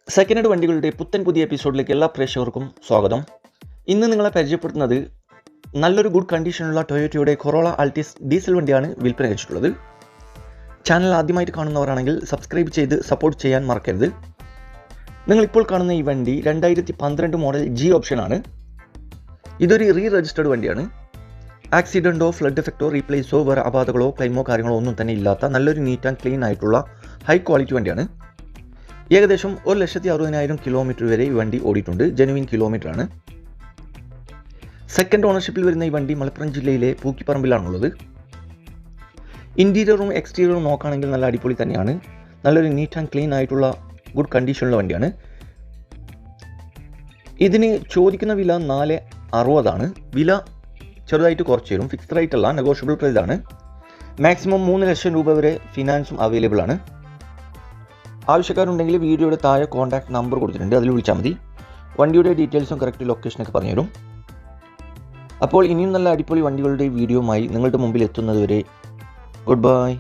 Second hand വണ്ടികളുടെ പുത്തൻ പുതിയ എപ്പിസോഡിലേക്ക് എല്ലാ പ്രേക്ഷകർക്കും സ്വാഗതം. ഇന്ന് നിങ്ങളെ പരിചയപ്പെടുത്തുന്നത് നല്ലൊരു ഗുഡ് കണ്ടീഷനുള്ള ടൊയോട്ടയുടെ കൊറോള ആൾട്ടിസ് ഡീസൽ വണ്ടിയാണ് വിൽപ്പന കഴിച്ചിട്ടുള്ളത്. ചാനൽ ആദ്യമായിട്ട് കാണുന്നവരാണെങ്കിൽ സബ്സ്ക്രൈബ് ചെയ്ത് സപ്പോർട്ട് ചെയ്യാൻ മറക്കരുത്. നിങ്ങളിപ്പോൾ കാണുന്ന ഈ വണ്ടി 2012 മോഡൽ ജി ഓപ്ഷനാണ്. ഇതൊരു രജിസ്റ്റേർഡ് വണ്ടിയാണ്. ആക്സിഡൻറ്റോ ഫ്ലഡ് എഫക്റ്റോ റീപ്ലേസോ വേറെ അപാധകളോ ക്ലെയിമോ കാര്യങ്ങളോ ഒന്നും തന്നെ ഇല്ലാത്ത നല്ലൊരു നീറ്റ് ആൻഡ് ക്ലീൻ ആയിട്ടുള്ള ഹൈ ക്വാളിറ്റി വണ്ടിയാണ്. ഏകദേശം 1,60,000 കിലോമീറ്റർ വരെ ഈ വണ്ടി ഓടിയിട്ടുണ്ട്. ജെനുവിൻ കിലോമീറ്ററാണ്. സെക്കൻഡ് ഓണർഷിപ്പിൽ വരുന്ന ഈ വണ്ടി മലപ്പുറം ജില്ലയിലെ പൂക്കിപ്പറമ്പിലാണുള്ളത്. ഇൻറ്റീരിയറും എക്സ്റ്റീരിയറും നോക്കുകയാണെങ്കിൽ നല്ല അടിപൊളി തന്നെയാണ്. നല്ലൊരു നീറ്റ് ആൻഡ് ക്ലീൻ ആയിട്ടുള്ള ഗുഡ് കണ്ടീഷനുള്ള വണ്ടിയാണ്. ഇതിന് ചോദിക്കുന്ന വില 460 വില ചെറുതായിട്ട് കുറച്ച് തരും. ഫിക്സ്ഡ് റേറ്റ് അല്ല, നെഗോഷ്യബിൾ പ്രൈസ് ആണ്. മാക്സിമം 3 ലക്ഷം രൂപ വരെ ഫിനാൻസും അവൈലബിൾ ആണ്. ആവശ്യക്കാരുണ്ടെങ്കിൽ വീഡിയോയുടെ താഴെ കോൺടാക്ട് നമ്പർ കൊടുത്തിട്ടുണ്ട്, അതിൽ വിളിച്ചാൽ മതി. വണ്ടിയുടെ ഡീറ്റെയിൽസും കറക്റ്റ് ലൊക്കേഷനൊക്കെ പറഞ്ഞുതരും. അപ്പോൾ ഇനിയും നല്ല അടിപൊളി വണ്ടികളുടെ വീഡിയോയുമായി നിങ്ങളുടെ മുമ്പിൽ എത്തുന്നതുവരെ ഗുഡ് ബൈ.